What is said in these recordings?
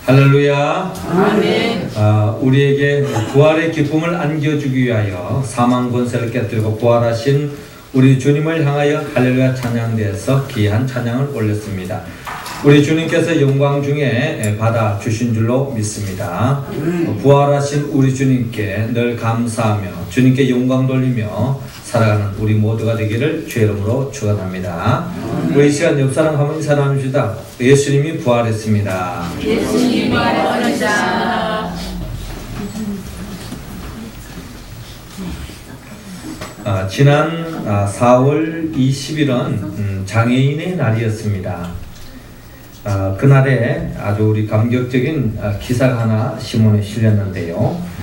할렐루야. 아멘. 우리에게 부활의 기쁨을 안겨주기 위하여 사망 권세를 깨뜨리고 부활하신 우리 주님을 향하여 할렐루야 찬양대에서 귀한 찬양을 올렸습니다. 우리 주님께서 영광 중에 받아 주신 줄로 믿습니다. 부활하신 우리 주님께 늘 감사하며 주님께 영광 돌리며 살아가는 우리 모두가 되기를 주의 이름으로 축원합니다. 우리 이 시간 옆 사람 한번 인사 나눕시다. 예수님이 부활했습니다. 예수님이 부활하셨습니다. 지난 4월 20일은 장애인의 날이었습니다. 그날에 아주 우리 감격적인 기사가 하나 신문에 실렸는데요.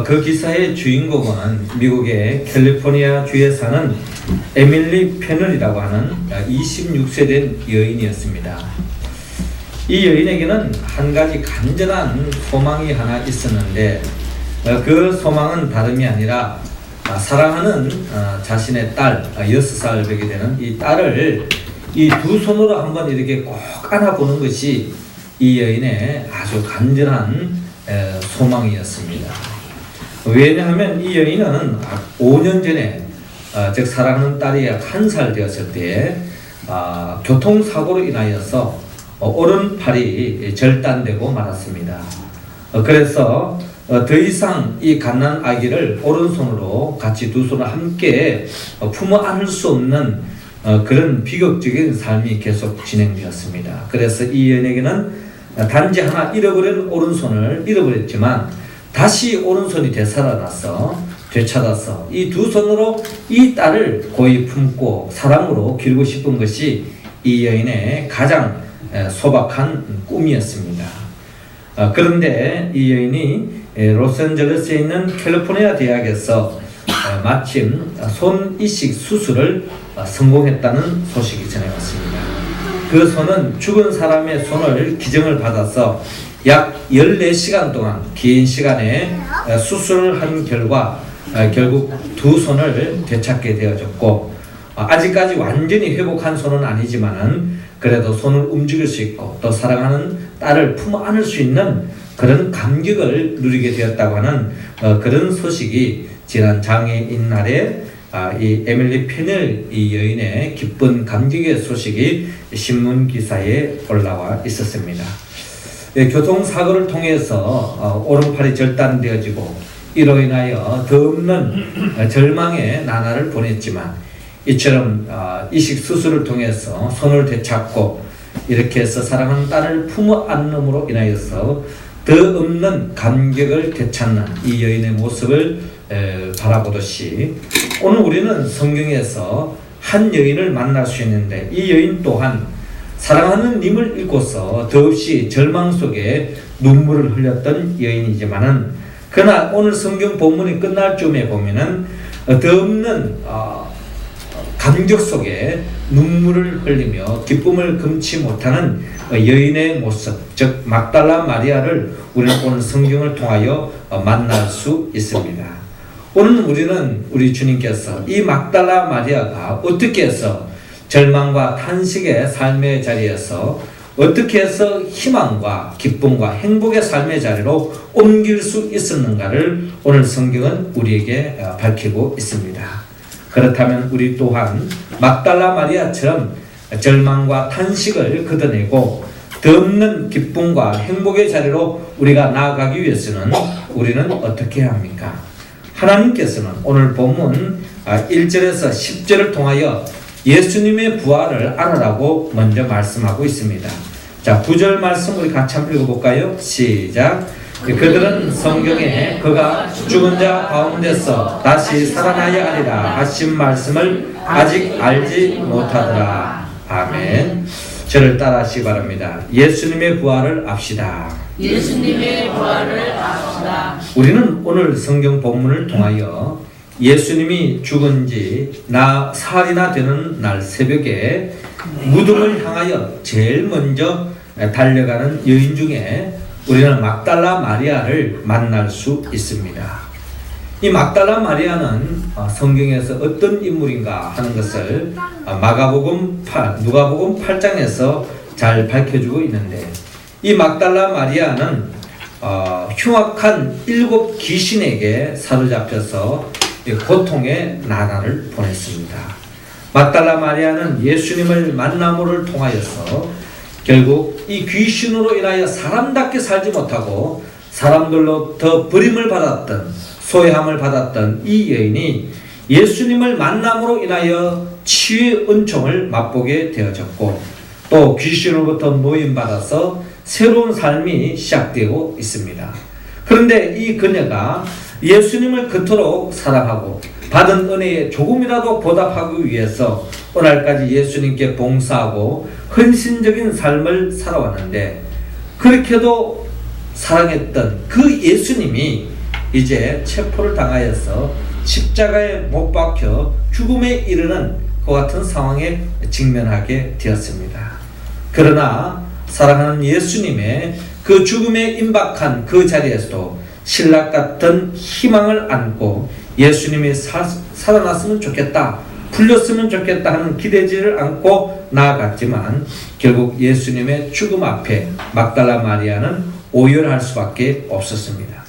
그 기사의 주인공은 미국의 캘리포니아 주에 사는 에밀리 페널이라고 하는 26세 된 여인이었습니다. 이 여인에게는 한 가지 간절한 소망이 하나 있었는데 그 소망은 다름이 아니라 사랑하는 자신의 딸, 6살 되게 되는 이 딸을 이 두 손으로 한번 이렇게 꼭 안아보는 것이 이 여인의 아주 간절한 소망이었습니다. 왜냐하면 이 여인은 5년 전에 즉 사랑하는 딸이 약 1살 되었을 때 교통사고로 인하여서 오른팔이 절단되고 말았습니다. 그래서 더 이상 이 갓난 아기를 오른손으로 같이 두 손을 함께 품어 안을 수 없는 그런 비극적인 삶이 계속 진행되었습니다. 그래서 이 여인에게는 단지 하나 잃어버린 오른손을 잃어버렸지만 다시 오른손이 되찾아서 이 두 손으로 이 딸을 고이 품고 사랑으로 기르고 싶은 것이 이 여인의 가장 소박한 꿈이었습니다. 그런데 이 여인이 로스앤젤레스에 있는 캘리포니아 대학에서 마침 손 이식 수술을 성공했다는 소식이 전해왔습니다. 그 손은 죽은 사람의 손을 기증을 받아서 약 14시간 동안 긴 시간에 수술을 한 결과 결국 두 손을 되찾게 되어졌고 아직까지 완전히 회복한 손은 아니지만은 그래도 손을 움직일 수 있고 또 사랑하는 딸을 품어 안을 수 있는 그런 감격을 누리게 되었다고 하는 그런 소식이 지난 장애인 날에 이 에밀리 페널 이 여인의 기쁜 감격의 소식이 신문 기사에 올라와 있었습니다. 교통사고를 통해서 오른팔이 절단되어지고 이로 인하여 더 없는 절망의 나날을 보냈지만 이처럼 이식 수술을 통해서 손을 되찾고 이렇게 해서 사랑하는 딸을 품어 안음으로 인하여서 더 없는 감격을 되찾는 이 여인의 모습을 바라보듯이 오늘 우리는 성경에서 한 여인을 만날 수 있는데 이 여인 또한 사랑하는 님을 잊고서 더없이 절망 속에 눈물을 흘렸던 여인이지만은 그러나 오늘 성경 본문이 끝날 쯤에 보면은 더 없는 감격 속에 눈물을 흘리며 기쁨을 금치 못하는 여인의 모습, 즉 막달라 마리아를 우리는 오늘 성경을 통하여 만날 수 있습니다. 오늘 우리는 우리 주님께서 이 막달라 마리아가 어떻게 해서 절망과 탄식의 삶의 자리에서 어떻게 해서 희망과 기쁨과 행복의 삶의 자리로 옮길 수 있었는가를 오늘 성경은 우리에게 밝히고 있습니다. 그렇다면 우리 또한 막달라 마리아처럼 절망과 탄식을 걷어내고 더 없는 기쁨과 행복의 자리로 우리가 나아가기 위해서는 우리는 어떻게 해야 합니까? 하나님께서는 오늘 본문 1절에서 10절을 통하여 예수님의 부활을 알아라고 먼저 말씀하고 있습니다. 자, 9절 말씀 우리 같이 한번 읽어볼까요? 시작. 그들은 성경에 그가 죽은 자 가운데서 다시 살아나야 하리라 하신 말씀을 아직 알지 못하더라. 아멘. 저를 따라하시기 바랍니다. 예수님의 부활을 압시다. 예수님의 부활을 압시다. 우리는 오늘 성경 본문을 통하여 예수님이 죽은 지 사흘이나 되는 날 새벽에 무덤을 향하여 제일 먼저 달려가는 여인 중에 우리는 막달라 마리아를 만날 수 있습니다. 이 막달라 마리아는 성경에서 어떤 인물인가 하는 것을 누가복음 8장에서 잘 밝혀주고 있는데 이 막달라 마리아는 흉악한 7 귀신에게 사로잡혀서 고통의 나날을 보냈습니다. 막달라 마리아는 예수님을 만남을 통하여서 결국 이 귀신으로 인하여 사람답게 살지 못하고 사람들로부터 버림을 받았던, 소외함을 받았던 이 여인이 예수님을 만남으로 인하여 치유의 은총을 맛보게 되어졌고, 또 귀신으로부터 노임받아서 새로운 삶이 시작되고 있습니다. 그런데 이 그녀가 예수님을 그토록 사랑하고 받은 은혜에 조금이라도 보답하기 위해서 오늘까지 예수님께 봉사하고 헌신적인 삶을 살아왔는데, 그렇게도 사랑했던 그 예수님이 이제 체포를 당하여서 십자가에 못 박혀 죽음에 이르는 그 같은 상황에 직면하게 되었습니다. 그러나 사랑하는 예수님의 그 죽음에 임박한 그 자리에서도 신락 같은 희망을 안고 예수님이 살아났으면 좋겠다, 풀렸으면 좋겠다 하는 기대지를 안고 나아갔지만, 결국 예수님의 죽음 앞에 막달라 마리아는 오열할 수밖에 없었습니다.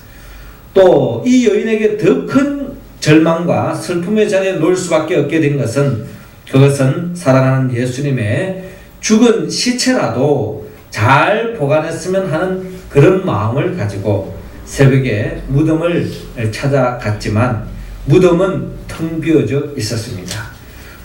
또 이 여인에게 더 큰 절망과 슬픔의 자리에 놓일 수밖에 없게 된 것은, 그것은 사랑하는 예수님의 죽은 시체라도 잘 보관했으면 하는 그런 마음을 가지고 새벽에 무덤을 찾아갔지만 무덤은 텅 비어져 있었습니다.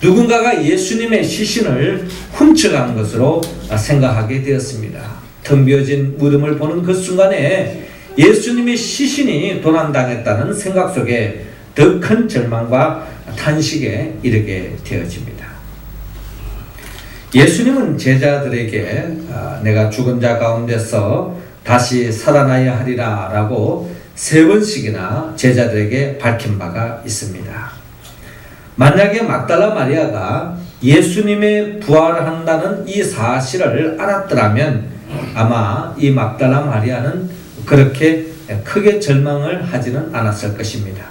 누군가가 예수님의 시신을 훔쳐간 것으로 생각하게 되었습니다. 텅 비어진 무덤을 보는 그 순간에 예수님의 시신이 도난당했다는 생각 속에 더 큰 절망과 탄식에 이르게 되어집니다. 예수님은 제자들에게 내가 죽은 자 가운데서 다시 살아나야 하리라 라고 3번씩이나 제자들에게 밝힌 바가 있습니다. 만약에 막달라 마리아가 예수님의 부활한다는 이 사실을 알았더라면 아마 이 막달라 마리아는 그렇게 크게 절망을 하지는 않았을 것입니다.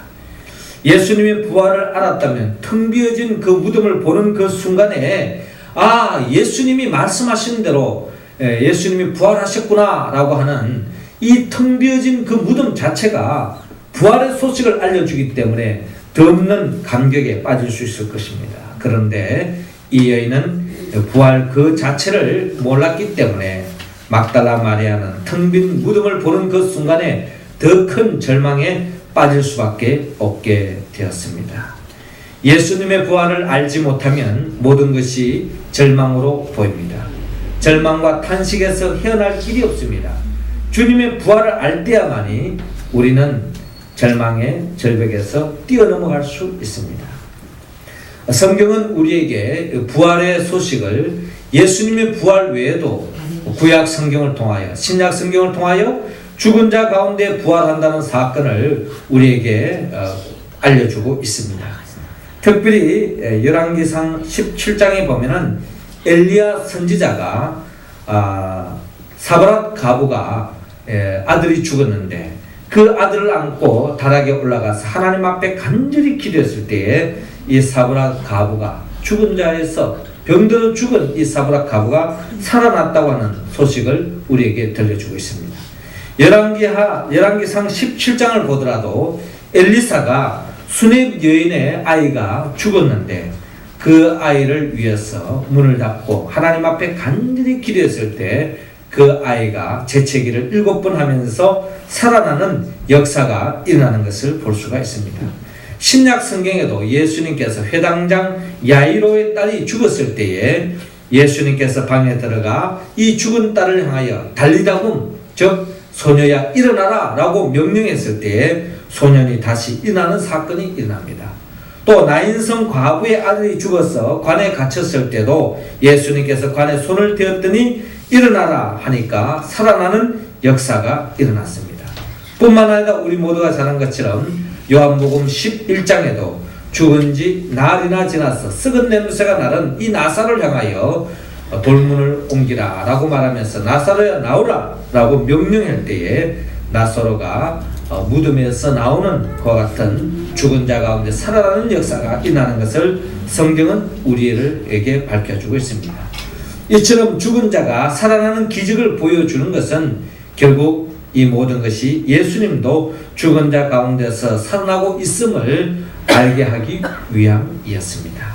예수님의 부활을 알았다면 텅 비어진 그 무덤을 보는 그 순간에 예수님이 말씀하신 대로 예수님이 부활하셨구나 라고 하는 이 텅 비어진 그 무덤 자체가 부활의 소식을 알려주기 때문에 더 없는 감격에 빠질 수 있을 것입니다. 그런데 이 여인은 부활 그 자체를 몰랐기 때문에 막달라 마리아는 텅 빈 무덤을 보는 그 순간에 더 큰 절망에 빠질 수밖에 없게 되었습니다. 예수님의 부활을 알지 못하면 모든 것이 절망으로 보입니다. 절망과 탄식에서 헤어날 길이 없습니다. 주님의 부활을 알 때야만이 우리는 절망의 절벽에서 뛰어넘어갈 수 있습니다. 성경은 우리에게 부활의 소식을 예수님의 부활 외에도 구약 성경을 통하여, 신약 성경을 통하여 죽은 자 가운데 부활한다는 사건을 우리에게 알려주고 있습니다. 특별히 열왕기상 17장에 보면은 엘리야 선지자가 사브랏 가부가 아들이 죽었는데 그 아들을 안고 다락에 올라가서 하나님 앞에 간절히 기도했을 때에 이 사브랏 가부가 죽은 자에서 병들어 죽은 이 사브랏 가부가 살아났다고 하는 소식을 우리에게 들려주고 있습니다. 열왕기상 17장을 보더라도 엘리사가 수렙 여인의 아이가 죽었는데 그 아이를 위해서 문을 닫고 하나님 앞에 간절히 기도했을 때 그 아이가 재채기를 7번 하면서 살아나는 역사가 일어나는 것을 볼 수가 있습니다. 신약 성경에도 예수님께서 회당장 야이로의 딸이 죽었을 때에 예수님께서 방에 들어가 이 죽은 딸을 향하여 달리다굼, 즉 소녀야 일어나라 라고 명령했을 때에 소년이 다시 일어나는 사건이 일어납니다. 또 나인성 과부의 아들이 죽어서 관에 갇혔을 때도 예수님께서 관에 손을 대었더니 일어나라 하니까 살아나는 역사가 일어났습니다. 뿐만 아니라 우리 모두가 잘 아는 것처럼 요한복음 11장에도 죽은 지 날이나 지나서 썩은 냄새가 나는 이 나사로를 향하여 돌문을 옮기라 라고 말하면서 나사로야 나오라 라고 명령할 때에 나사로가 무덤에서 나오는 그와 같은 죽은 자 가운데 살아나는 역사가 일어나는 것을 성경은 우리에게 밝혀주고 있습니다. 이처럼 죽은 자가 살아나는 기적을 보여주는 것은 결국 이 모든 것이 예수님도 죽은 자 가운데서 살아나고 있음을 알게 하기 위함이었습니다.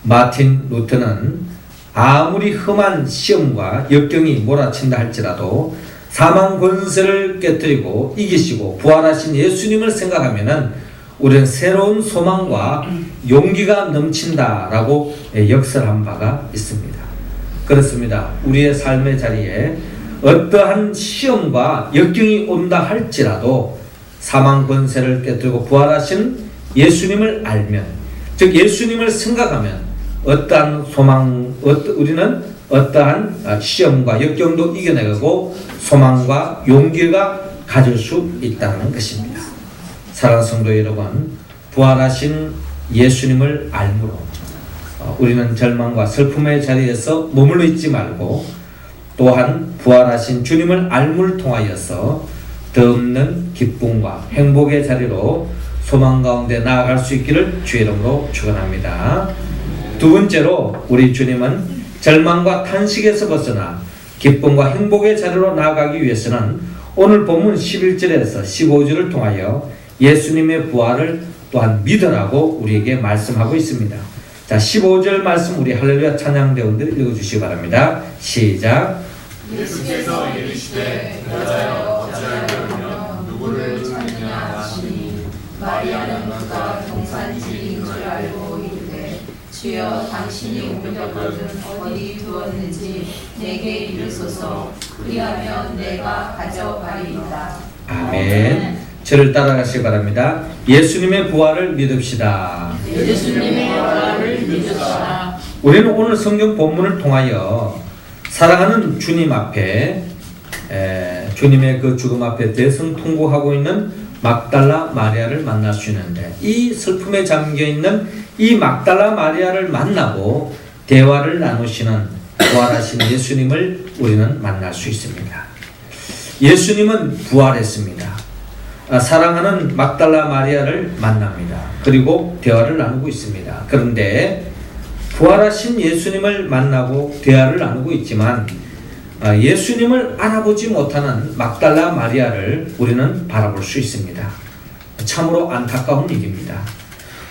마틴 루터는 아무리 험한 시험과 역경이 몰아친다 할지라도 사망 권세를 깨뜨리고 이기시고 부활하신 예수님을 생각하면은 우리는 새로운 소망과 용기가 넘친다라고 역설한 바가 있습니다. 그렇습니다. 우리의 삶의 자리에 어떠한 시험과 역경이 온다 할지라도 사망 권세를 깨뜨리고 부활하신 예수님을 알면, 즉 예수님을 생각하면 어떠한 소망, 우리는 어떠한 시험과 역경도 이겨내고 소망과 용기가 가질 수 있다는 것입니다. 사랑하는 성도 여러분, 부활하신 예수님을 알므로 우리는 절망과 슬픔의 자리에서 머물러 있지 말고 또한 부활하신 주님을 알므를 통하여서 더 없는 기쁨과 행복의 자리로 소망 가운데 나아갈 수 있기를 주의 이름으로 축원합니다. 두 번째로 우리 주님은 절망과 탄식에서 벗어나 기쁨과 행복의 자리로 나아가기 위해서는 오늘 본문 11절에서 15절을 통하여 예수님의 부활을 또한 믿으라고 우리에게 말씀하고 있습니다. 자, 15절 말씀 우리 할렐루야 찬양대원들 읽어주시기 바랍니다. 시작. 예수께서 이르시되 여자여 어찌하려면 누구를 찾느냐 하시니 마리아는 그가 동산지인 줄 알고 이르되 주여 당신이 옮겨거든 어디 두었는지 내게 이르소서 그리하면 내가 가져가리이다. 아멘. 저를 따라가시기 바랍니다. 예수님의 부활을 믿읍시다. 예수님의 부활을 믿읍시다. 우리는 오늘 성경 본문을 통하여 사랑하는 주님 앞에 주님의 그 죽음 앞에 대성통곡하고 있는 막달라 마리아를 만날 수 있는데, 이 슬픔에 잠겨있는 이 막달라 마리아를 만나고 대화를 나누시는 부활하신 예수님을 우리는 만날 수 있습니다. 예수님은 부활했습니다. 사랑하는 막달라 마리아를 만납니다. 그리고 대화를 나누고 있습니다. 그런데 부활하신 예수님을 만나고 대화를 나누고 있지만 예수님을 알아보지 못하는 막달라 마리아를 우리는 바라볼 수 있습니다. 참으로 안타까운 일입니다.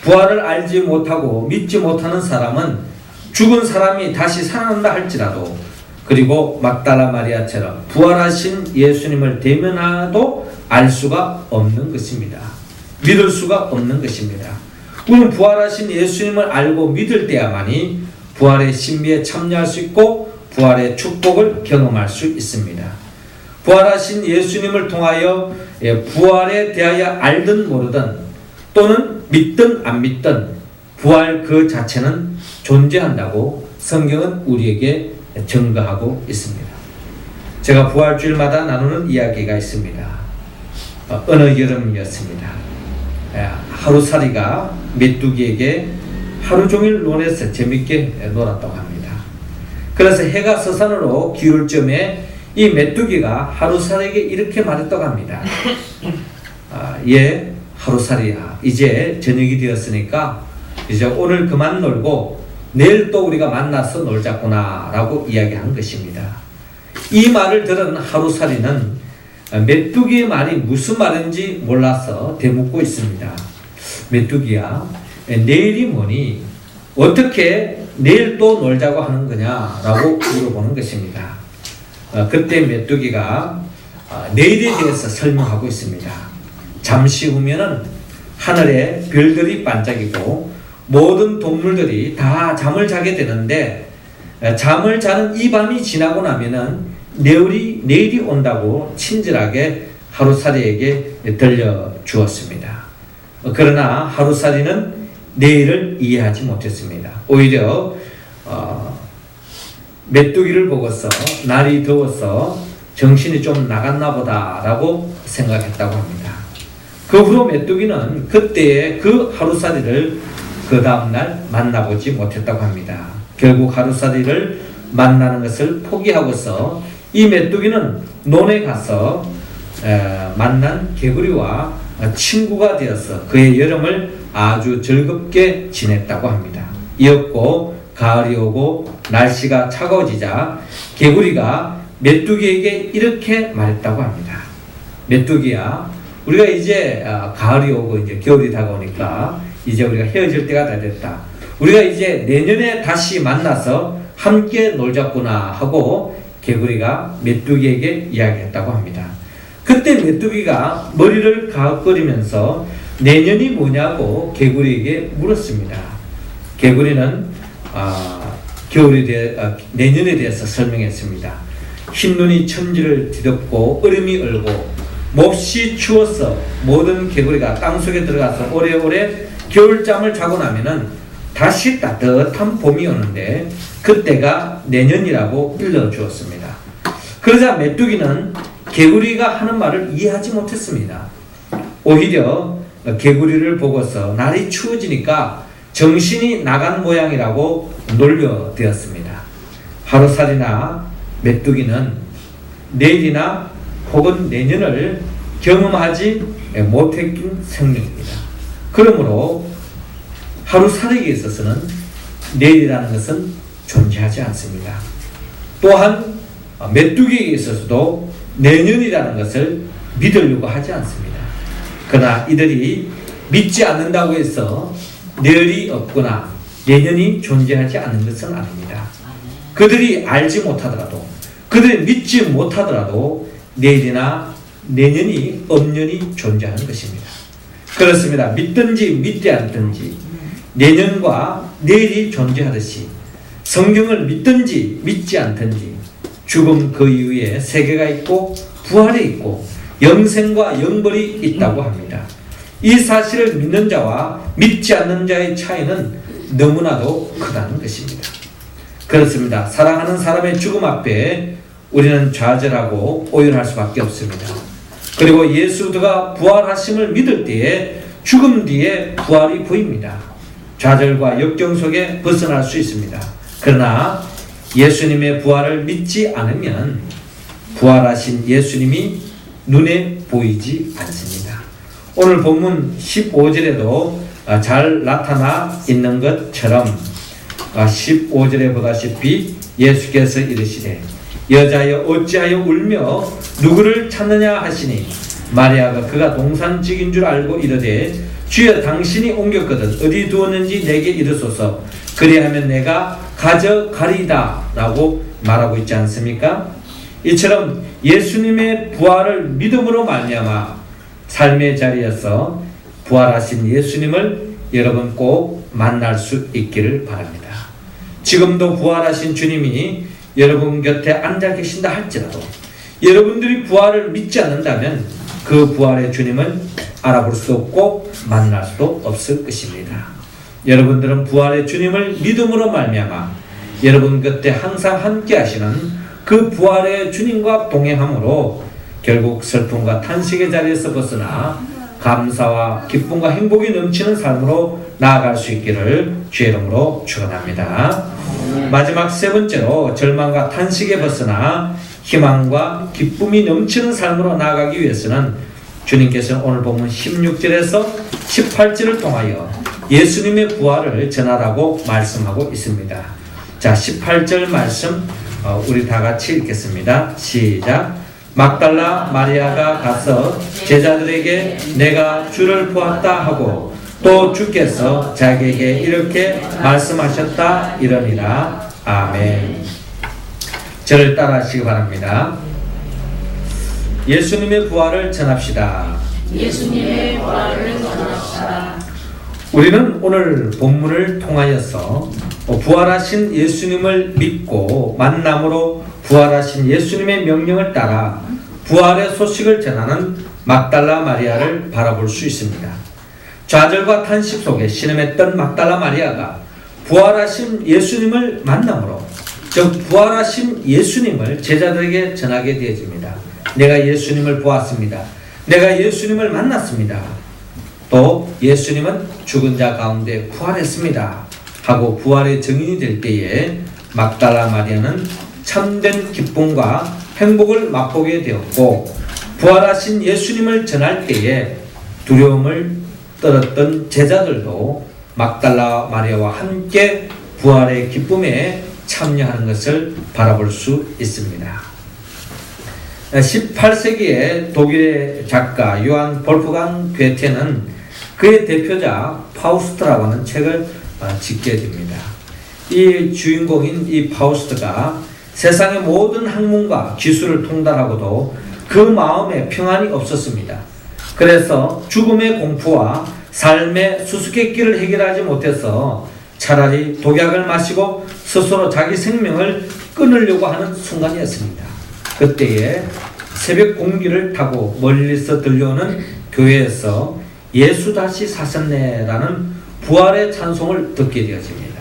부활을 알지 못하고 믿지 못하는 사람은 죽은 사람이 다시 살아난다 할지라도, 그리고 막달라 마리아처럼 부활하신 예수님을 대면하도 알 수가 없는 것입니다. 믿을 수가 없는 것입니다. 우리는 부활하신 예수님을 알고 믿을 때야만이 부활의 신비에 참여할 수 있고 부활의 축복을 경험할 수 있습니다. 부활하신 예수님을 통하여 부활에 대하여 알든 모르든 또는 믿든 안 믿든 부활 그 자체는 존재한다고 성경은 우리에게 증거하고 있습니다. 제가 부활주일마다 나누는 이야기가 있습니다. 어느 여름이었습니다. 하루살이가 메뚜기에게 하루 종일 논에서 재밌게 놀았다고 합니다. 그래서 해가 서산으로 기울 쯤에 이 메뚜기가 하루살이에게 이렇게 말했다고 합니다. 얘 하루살이야, 이제 저녁이 되었으니까 이제 오늘 그만 놀고 내일 또 우리가 만나서 놀자꾸나 라고 이야기한 것입니다. 이 말을 들은 하루살이는 메뚜기의 말이 무슨 말인지 몰라서 되묻고 있습니다. 메뚜기야, 내일이 뭐니? 어떻게 내일 또 놀자고 하는 거냐? 라고 물어보는 것입니다. 그때 메뚜기가 내일에 대해서 설명하고 있습니다. 잠시 후면은 하늘에 별들이 반짝이고 모든 동물들이 다 잠을 자게 되는데, 잠을 자는 이 밤이 지나고 나면은 내일이 온다고 친절하게 하루살이에게 들려주었습니다. 그러나 하루살이는 내일을 이해하지 못했습니다. 오히려 메뚜기를 보고서 날이 더워서 정신이 좀 나갔나 보다 라고 생각했다고 합니다. 그 후로 메뚜기는 그때의 그 하루살이를 그 다음날 만나보지 못했다고 합니다. 결국 하루살이를 만나는 것을 포기하고서 이 메뚜기는 논에 가서 만난 개구리와 친구가 되어서 그의 여름을 아주 즐겁게 지냈다고 합니다. 이었고 가을이 오고 날씨가 차가워지자 개구리가 메뚜기에게 이렇게 말했다고 합니다. 메뚜기야, 우리가 이제 가을이 오고 이제 겨울이 다가오니까 이제 우리가 헤어질 때가 다 됐다. 우리가 이제 내년에 다시 만나서 함께 놀자꾸나 하고 개구리가 메뚜기에게 이야기했다고 합니다. 그때 메뚜기가 머리를 가ық거리면서 내년이 뭐냐고 개구리에게 물었습니다. 개구리는 내년에 대해서 설명했습니다. 흰눈이 천지를 뒤덮고 얼음이 얼고 몹시 추워서 모든 개구리가 땅속에 들어가서 오래오래 겨울잠을 자고 나면은 다시 따뜻한 봄이 오는데 그때가 내년이라고 일러주었습니다. 그러자 메뚜기는 개구리가 하는 말을 이해하지 못했습니다. 오히려 개구리를 보고서 날이 추워지니까 정신이 나간 모양이라고 놀려대었습니다. 하루살이나 메뚜기는 내일이나 혹은 내년을 경험하지 못했긴 생명입니다. 그러므로 하루살이에 있어서는 내일이라는 것은 존재하지 않습니다. 또한 메뚜기에 있어서도 내년이라는 것을 믿으려고 하지 않습니다. 그러나 이들이 믿지 않는다고 해서 내일이 없거나 내년이 존재하지 않는 것은 아닙니다. 그들이 알지 못하더라도, 그들이 믿지 못하더라도 내일이나 내년이 엄연히 존재하는 것입니다. 그렇습니다. 믿든지 믿지 않든지 내년과 내일이 존재하듯이 성경을 믿든지 믿지 않든지 죽음 그 이후에 세계가 있고 부활이 있고 영생과 영벌이 있다고 합니다. 이 사실을 믿는 자와 믿지 않는 자의 차이는 너무나도 크다는 것입니다. 그렇습니다. 사랑하는 사람의 죽음 앞에 우리는 좌절하고 오열할 수밖에 없습니다. 그리고 예수가 부활하심을 믿을 때에 죽음 뒤에 부활이 보입니다. 좌절과 역경 속에 벗어날 수 있습니다. 그러나 예수님의 부활을 믿지 않으면 부활하신 예수님이 눈에 보이지 않습니다. 오늘 본문 15절에도 잘 나타나 있는 것처럼 15절에 보다시피 예수께서 이르시되 여자여 어찌하여 울며 누구를 찾느냐 하시니 마리아가 그가 동산직인 줄 알고 이르되 주여 당신이 옮겼거든 어디 두었는지 내게 이르소서 그리하면 내가 가져가리이다 라고 말하고 있지 않습니까? 이처럼 예수님의 부활을 믿음으로 말미암아 삶의 자리에서 부활하신 예수님을 여러분 꼭 만날 수 있기를 바랍니다. 지금도 부활하신 주님이 여러분 곁에 앉아 계신다 할지라도 여러분들이 부활을 믿지 않는다면 그 부활의 주님은 알아볼 수 없고 만날 수도 없을 것입니다. 여러분들은 부활의 주님을 믿음으로 말미암아 여러분 곁에 항상 함께 하시는 그 부활의 주님과 동행함으로 결국 슬픔과 탄식의 자리에서 벗어나 감사와 기쁨과 행복이 넘치는 삶으로 나아갈 수 있기를 주의 이름으로 축원합니다. 마지막 세 번째로 절망과 탄식에 벗어나 희망과 기쁨이 넘치는 삶으로 나아가기 위해서는 주님께서는 오늘 본문 16절에서 18절을 통하여 예수님의 부활을 전하라고 말씀하고 있습니다. 자, 18절 말씀 우리 다 같이 읽겠습니다. 시작. 막달라 마리아가 가서 제자들에게 내가 주를 보았다 하고 또 주께서 자기에게 이렇게 말씀하셨다 이러니라. 아멘. 저를 따라 하시기 바랍니다. 예수님의 부활을 전합시다. 예수님의 부활을 전합시다. 우리는 오늘 본문을 통하여서 부활하신 예수님을 믿고 만남으로 부활하신 예수님의 명령을 따라 부활의 소식을 전하는 막달라 마리아를 바라볼 수 있습니다. 좌절과 탄식 속에 신음했던 막달라 마리아가 부활하신 예수님을 만남으로 즉 부활하신 예수님을 제자들에게 전하게 되어집니다. 내가 예수님을 보았습니다. 내가 예수님을 만났습니다. 또 예수님은 죽은 자 가운데 부활했습니다 하고 부활의 증인이 될 때에 막달라 마리아는 참된 기쁨과 행복을 맛보게 되었고 부활하신 예수님을 전할 때에 두려움을 떨었던 제자들도 막달라 마리아와 함께 부활의 기쁨에 참여하는 것을 바라볼 수 있습니다. 18세기의 독일의 작가 요한 볼프강 괴테는 그의 대표작 파우스트라고 하는 책을 짓게 됩니다. 이 주인공인 이 파우스트가 세상의 모든 학문과 기술을 통달하고도 그 마음에 평안이 없었습니다. 그래서 죽음의 공포와 삶의 수수께끼를 해결하지 못해서 차라리 독약을 마시고 스스로 자기 생명을 끊으려고 하는 순간이었습니다. 그때에 새벽 공기를 타고 멀리서 들려오는 교회에서 예수 다시 사셨네라는 부활의 찬송을 듣게 되어집니다.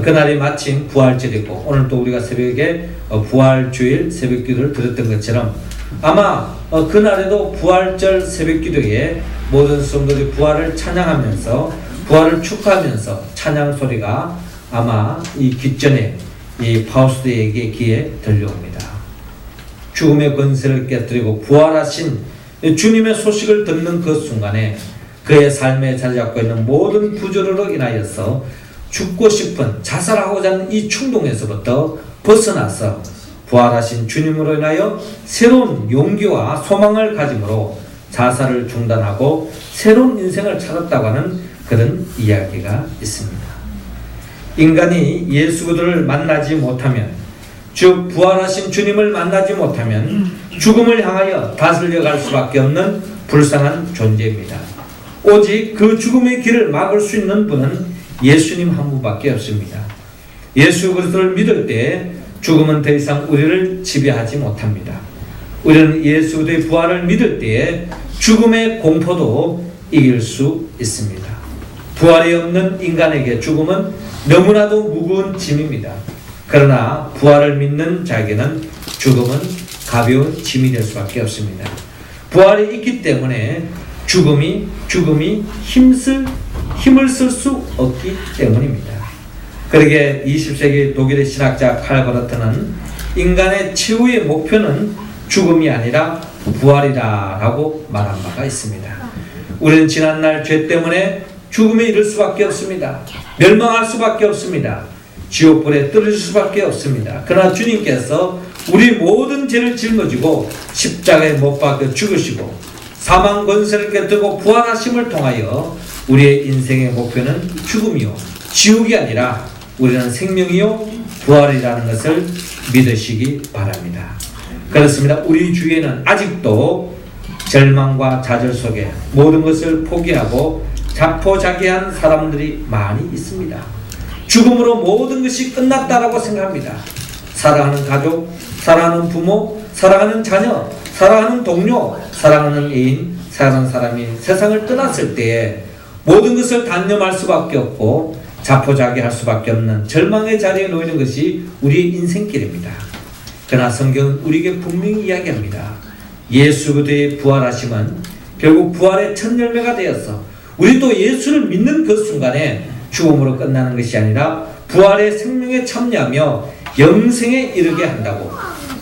그날이 마침 부활절이고 오늘 또 우리가 새벽에 부활주일 새벽기도를 드렸던 것처럼 아마 그날에도 부활절 새벽기도에 모든 성도들이 부활을 찬양하면서 부활을 축하하면서 찬양 소리가 아마 이 기전에 이 파우스트에게 귀에 들려옵니다. 죽음의 권세를 깨뜨리고 부활하신 주님의 소식을 듣는 그 순간에 그의 삶에 자리 잡고 있는 모든 부조리로 인하여서 죽고 싶은 자살하고자 하는 이 충동에서부터 벗어나서 부활하신 주님으로 인하여 새로운 용기와 소망을 가짐으로 자살을 중단하고 새로운 인생을 찾았다고 하는 그런 이야기가 있습니다. 인간이 예수 그리스도를 만나지 못하면, 즉 부활하신 주님을 만나지 못하면 죽음을 향하여 다스려 갈 수밖에 없는 불쌍한 존재입니다. 오직 그 죽음의 길을 막을 수 있는 분은 예수님 한 분밖에 없습니다. 예수 그리스도를 믿을 때 죽음은 더 이상 우리를 지배하지 못합니다. 우리는 예수 그리스도의 부활을 믿을 때에 죽음의 공포도 이길 수 있습니다. 부활이 없는 인간에게 죽음은 너무나도 무거운 짐입니다. 그러나 부활을 믿는 자에게는 죽음은 가벼운 짐이 될 수밖에 없습니다. 부활이 있기 때문에 죽음이 힘을 쓸 수 없기 때문입니다. 그러게 20세기 독일의 신학자 칼 바르트는 인간의 최후의 목표는 죽음이 아니라 부활이다라고 말한 바가 있습니다. 우리는 지난날 죄 때문에 죽음에 이를 수밖에 없습니다. 멸망할 수밖에 없습니다. 지옥불에 떨어질 수밖에 없습니다. 그러나 주님께서 우리 모든 죄를 짊어지고 십자가에 못 박혀 죽으시고 사망 권세를 깨뜨리고 부활하심을 통하여 우리의 인생의 목표는 죽음이요 지옥이 아니라 우리는 생명이요 부활이라는 것을 믿으시기 바랍니다. 그렇습니다. 우리 주위에는 아직도 절망과 좌절 속에 모든 것을 포기하고 자포자기한 사람들이 많이 있습니다. 죽음으로 모든 것이 끝났다라고 생각합니다. 사랑하는 가족, 사랑하는 부모, 사랑하는 자녀, 사랑하는 동료, 사랑하는 애인, 사랑하는 사람이 세상을 떠났을 때에 모든 것을 단념할 수밖에 없고 자포자기할 수밖에 없는 절망의 자리에 놓이는 것이 우리의 인생길입니다. 그러나 성경은 우리에게 분명히 이야기합니다. 예수 그리스도의 부활하심은 결국 부활의 첫 열매가 되어서 우리 또 예수를 믿는 그 순간에 죽음으로 끝나는 것이 아니라 부활의 생명에 참여하며 영생에 이르게 한다고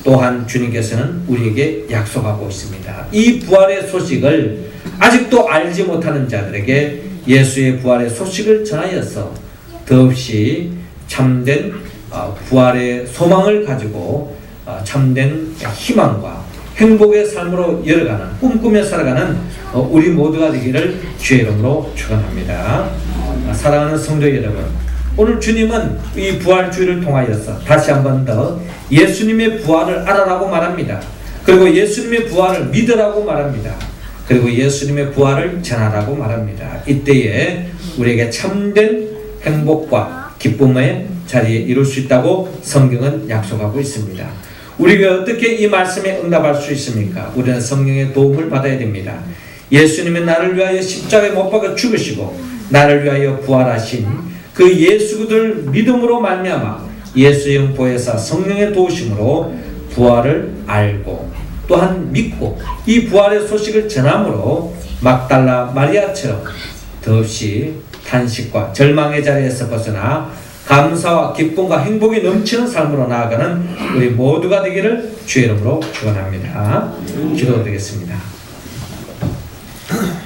또한 주님께서는 우리에게 약속하고 있습니다. 이 부활의 소식을 아직도 알지 못하는 자들에게 예수의 부활의 소식을 전하여서 더없이 참된 부활의 소망을 가지고 참된 희망과 행복의 삶으로 열어가는 꿈꾸며 살아가는 우리 모두가 되기를 주의 이름으로 축원합니다. 사랑하는 성도 여러분, 오늘 주님은 이 부활주의를 통하여서 다시 한 번 더 예수님의 부활을 알아라고 말합니다. 그리고 예수님의 부활을 믿으라고 말합니다. 그리고 예수님의 부활을 전하라고 말합니다. 이때에 우리에게 참된 행복과 기쁨의 자리에 이룰 수 있다고 성경은 약속하고 있습니다. 우리가 어떻게 이 말씀에 응답할 수 있습니까? 우리는 성령의 도움을 받아야 됩니다. 예수님은 나를 위하여 십자가에 못 박아 죽으시고 나를 위하여 부활하신 그 예수 그리스도를 믿음으로 말미암아 예수의 영보혜사 성령의 도우심으로 부활을 알고 또한 믿고 이 부활의 소식을 전함으로 막달라 마리아처럼 더없이 탄식과 절망의 자리에서 벗어나 감사와 기쁨과 행복이 넘치는 삶으로 나아가는 우리 모두가 되기를 주의 이름으로 축원합니다. 기도드리겠습니다.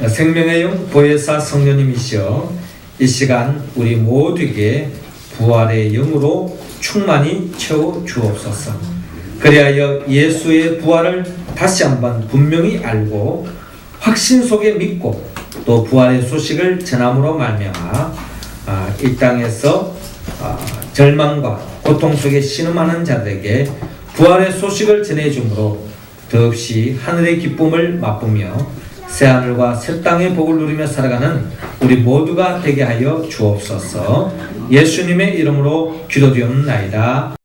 생명의 영 보혜사 성령님이시여 이 시간 우리 모두에게 부활의 영으로 충만히 채워 주옵소서. 그리하여 예수의 부활을 다시 한번 분명히 알고 확신 속에 믿고 또 부활의 소식을 전함으로 말미암아 이 땅에서 절망과 고통 속에 신음하는 자들에게 부활의 소식을 전해주므로 더없이 하늘의 기쁨을 맛보며 새하늘과 새 땅의 복을 누리며 살아가는 우리 모두가 되게 하여 주옵소서. 예수님의 이름으로 기도드리옵나이다.